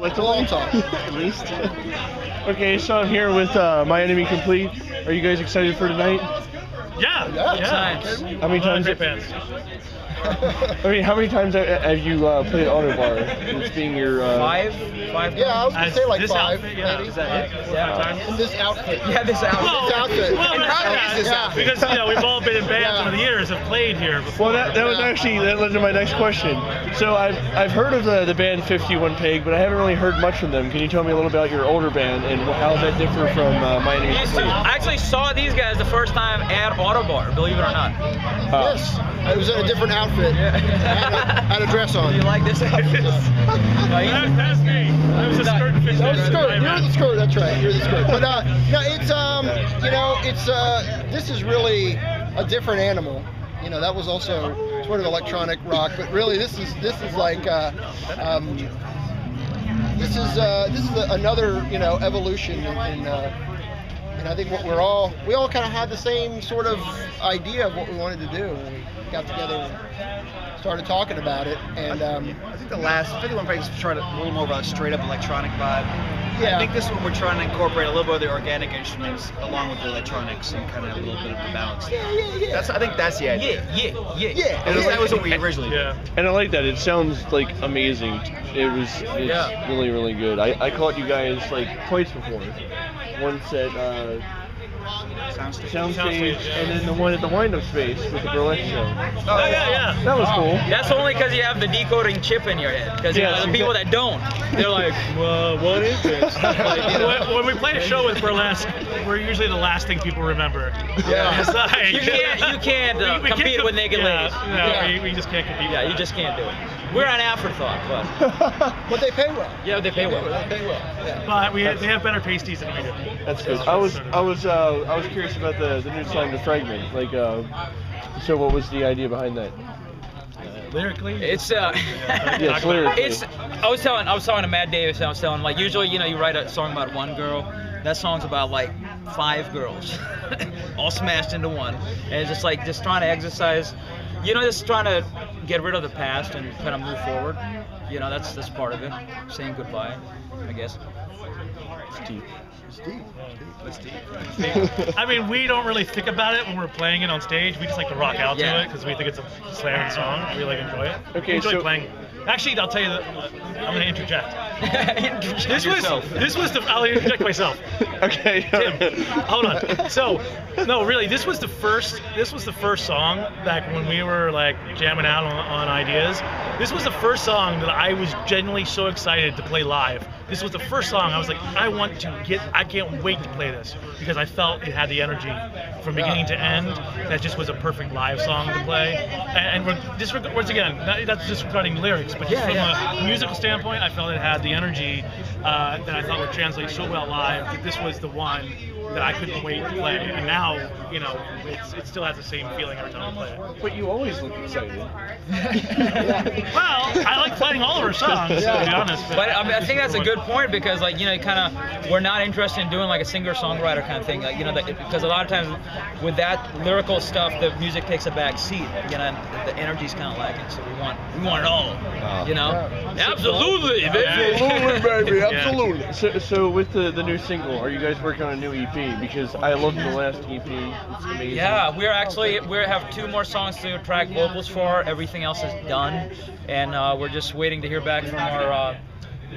That's a long time, at least. Okay, so I'm here with My Enemy Complete. Are you guys excited for tonight? Yeah. How many times? Bands. I mean, how many times have you played Autobar? It's being your five. Yeah, I was gonna say like this 5. Outfit, yeah. Maybe. Is that it? Yeah. In this outfit. Yeah, this outfit. Well, This outfit. Well, Yeah. because we've all been in bands over the years, have played here before. Well, that was actually that led to my next question. So I've heard of the band 51 Peg, but I haven't really heard much from them. Can you tell me a little about your older band and how does that differ from My Enemy Complete? I actually saw these guys the first time at Autobar, believe it or not. Yes. It was in a different outfit. Had a dress on. Do you like this? That's me. I was a skirt and fish. That was the skirt. You're the skirt. That's right. You're the skirt. But no, it's this is really a different animal. You know, that was also sort of electronic rock, but really this is like this is another evolution and I think we all kind of had the same sort of idea of what we wanted to do when we got together and started talking about it. And I think the last 51 Peg tried a little more of a straight up electronic vibe. Yeah. I think this one we're trying to incorporate a little bit of the organic instruments along with the electronics and kind of have a little bit of the balance. Yeah. I think that's the idea. Yeah. At least that was what we originally did. Yeah. And I like that. It sounds like amazing. It's really, really good. I caught you guys like twice before. Once at Soundstage, and then the one at the wind-up space with the burlesque show. Oh, yeah. That was cool. That's only because you have the decoding chip in your head. Because the people that don't, they're like, well, what is this? When we play a show with burlesque, we're usually the last thing people remember. Yeah. It's like, You can't we compete can't with naked ladies. No, we just can't compete. Yeah, you just can't do it. We're an afterthought, but But they pay well. yeah, they pay well. They pay well. Yeah. But they have better pasties than we do. That's good. I was curious about the new song, The Fragment. Like, so what was the idea behind that? Lyrically, It's Yes, lyrically. I was talking to Matt Davis, and I was telling him, like, usually you write a song about one girl. That song's about like 5 girls, all smashed into one, and it's just trying to exercise, just trying to get rid of the past and kind of move forward. That's part of it. Saying goodbye, I guess. It's deep. I mean, we don't really think about it when we're playing it on stage. We just like to rock out to it because we think it's a slamming song. We like enjoy it. Okay, we enjoy so playing. Actually, I'll tell you that I'm gonna interject. I'll interject myself. Okay. Tim, hold on. So, no, really, this was the first song back when we were like jamming out on ideas. This was the first song that I was genuinely so excited to play live. This was the first song I was like, I can't wait to play this because I felt it had the energy from beginning to end. That just was a perfect live song to play. And once again, that's disregarding lyrics, but just from a musical standpoint, I felt it had the energy that I thought would translate so well live that this was the one that I couldn't wait to play. And now, it still has the same feeling every time I play it. But you always look excited. Well, I like playing all of our songs, to be honest. But I think that's a good point because, we're not interested in doing like a singer-songwriter kind of thing, because a lot of times with that lyrical stuff, the music takes a back seat, and the energy's kind of lacking. So we want it all, Absolutely, baby. Absolutely, baby. Absolutely. So with the new single, are you guys working on a new EP? Because I loved the last EP. It's amazing. Yeah, we have 2 more songs to track vocals for. Everything else is done, and we're just waiting to hear back from our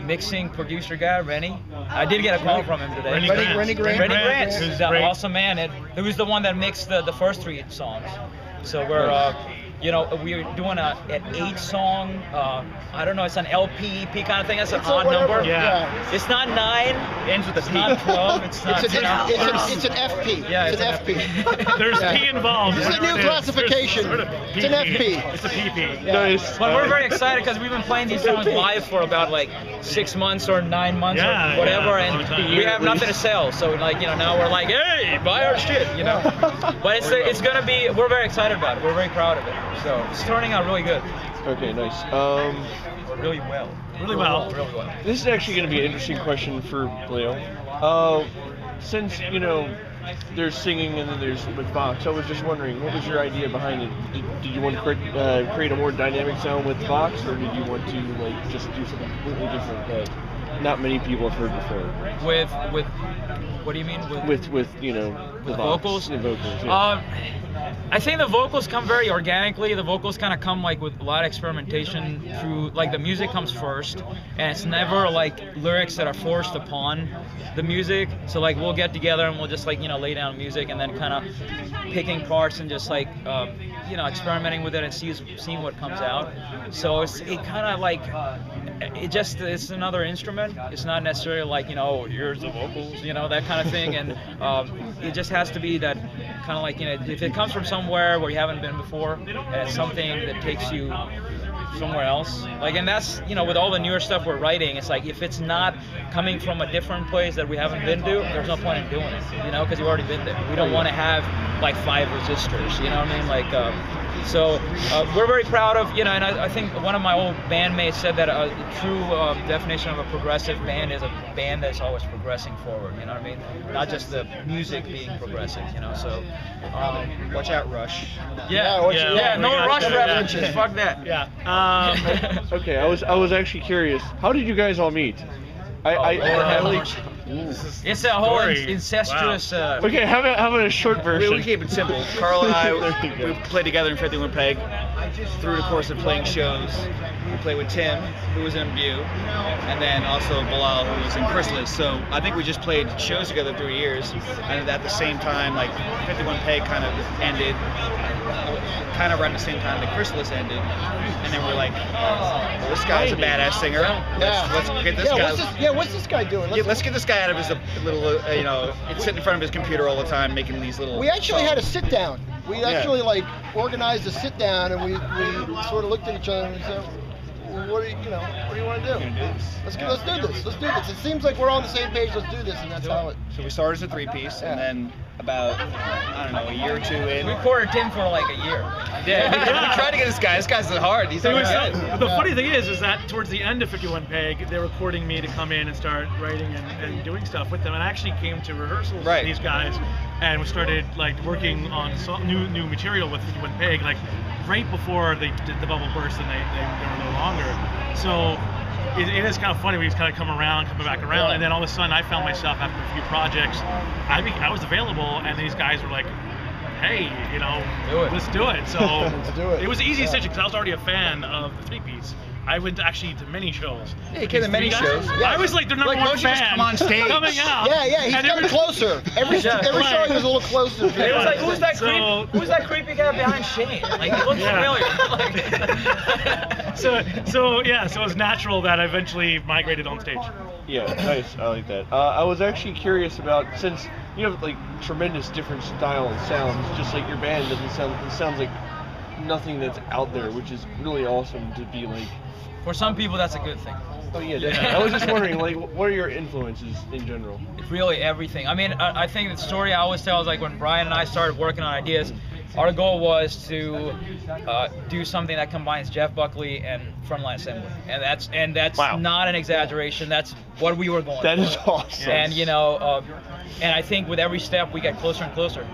mixing producer guy, Rennie. I did get a call from him today. Rennie Grant. Who's an awesome man. It was the one that mixed the first 3 songs. So we're we're doing an 8-song, I don't know, it's an LP, EP kind of thing. That's an odd number. Yeah. It's not 9. Ends with a It's P. not 12. It's not. It's an FP. Yeah, it's an FP. There's P involved. This is a new classification. It's an FP. It's a PP. Nice. But we're very excited because we've been playing these songs live for about like 6 months or 9 months or whatever, and we have nothing to sell. So now we're like, hey, buy our shit, But it's gonna be. We're very excited about it. We're very proud of it. So it's turning out really good. Okay, nice. Really well. Really well. This is actually going to be an interesting question for Leo. Since, there's singing and then there's with Vox, I was just wondering, what was your idea behind it? Did you want to create a more dynamic sound with Vox, or did you want to just do something completely different? not many people have heard before. With what do you mean? With you know the With Vox, vocals? The vocals. Yeah. I think the vocals come very organically. The vocals kind of come like with a lot of experimentation through, like the music comes first, and it's never like lyrics that are forced upon the music. So like we'll get together and we'll just like, you know, lay down music and then kind of picking parts and just like, you know, experimenting with it and seeing what comes out. So it kind of like, it's another instrument. It's not necessarily like, you know, here's the vocals, you know, that kind of thing. And it just has to be that kind of like, you know, if it comes from somewhere where you haven't been before, and it's something that takes you somewhere else. Like, and that's, you know, with all the newer stuff we're writing, it's like if it's not coming from a different place that we haven't been to, there's no point in doing it, you know, because you've already been there. We don't want to have like 5 resistors, you know what I mean? Like, so we're very proud of, you know, and I think one of my old bandmates said that a true definition of a progressive band is a band that's always progressing forward, you know what I mean? Not just the music being progressive, you know, so. Watch out, Rush. Yeah, no Rush references, fuck that. Yeah. Okay, I was actually curious. How did you guys all meet? It's a whole Story. incestuous. Okay, how about a short version? We keep it simple. Carl and I, we played together in 51 Peg. Through the course of playing shows, we played with Tim, who was in Imbu, and then also Bilal, who was in Chrysalis. So I think we just played shows together 3 years, and at the same time, like 51 Peg kind of ended, kind of right at the same time that Chrysalis ended, and then we're like, well, this guy's a badass singer. Let's get this guy. What's this guy doing? Let's get this guy out of his little, you know, sitting in front of his computer all the time, making these little. We actually had a sit down. We actually like organized a sit down, and we sort of looked at each other and said, well, what do you want to do? Let's do this. It seems like we're on the same page. Let's do this, and that's how it. So we started as a 3-piece, and then about, I don't know, a year or 2 in. We courted Tim for like a year. Yeah, we tried to get this guy. This guy's hard. He's The funny thing is that towards the end of 51 Peg, they were courting me to come in and start writing and doing stuff with them. And I actually came to rehearsals with these guys, and we started like working on new material with 51 Peg, like right before they did the bubble burst and they were no longer. So it is kind of funny. We just kind of coming back around, and then all of a sudden I found myself after a few projects, I was available, and these guys were like, hey, you know, let's do it. So Let's do it. It was an easy decision because I was already a fan of the 3-piece. I went actually to many shows. Yeah, you came to many shows. I was like their number one don't you fan. just come on stage? Coming out. Yeah, he's gotten closer. Every show he was a little closer. It was like, who's that creepy guy behind Shane? Like, he looks familiar. So it was natural that I eventually migrated on stage. Yeah, nice. I like that. I was actually curious about, since you have like tremendous different style and sounds, just like your band it sounds like nothing that's out there, which is really awesome to be like. For some people, that's a good thing. Oh yeah, definitely. I was just wondering, like, what are your influences in general? Really everything. I mean, I think the story I always tell is like when Brian and I started working on ideas, our goal was to do something that combines Jeff Buckley and Frontline Assembly, and that's not an exaggeration. That's what we were going. That for. is awesome. And you know, and I think with every step we get closer and closer.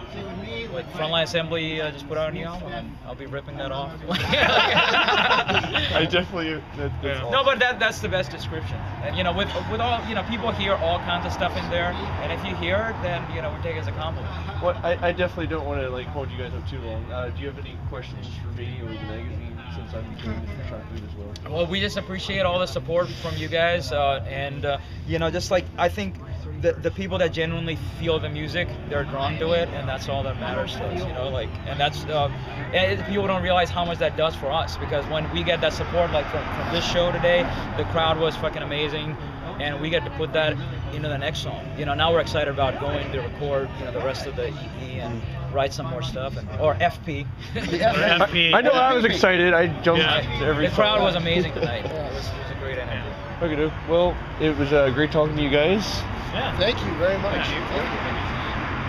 With Frontline Assembly, just put out a new album, and I'll be ripping that off. I definitely. That's awesome. No, but that's the best description. And you know, with all, you know, people hear all kinds of stuff in there, and if you hear it, then you know we take it as a compliment. Well, I definitely don't want to like hold you guys up too long. Do you have any questions for me or the magazine, since I'm doing this, trying to do this well? Well, we just appreciate all the support from you guys, and you know, just like I think the people that genuinely feel the music, they're drawn to it, and that's all that matters to us, you know, like, and that's and people don't realize how much that does for us, because when we get that support, like from this show today, the crowd was fucking amazing, and we get to put that into the next song. You know, now we're excited about going to record, you know, the rest of the EP and write some more stuff, or FP. FP. I know I was excited. I jumped to every. The crowd was amazing tonight. It was a great energy. Okay, well, it was great talking to you guys. Yeah. Thank you very much. Thank you.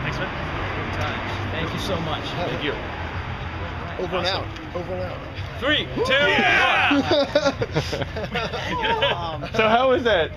Thanks, man. Good times. Thank you so much. Thank you. Over and out. Over and out. 3, 2, 1. So how was that?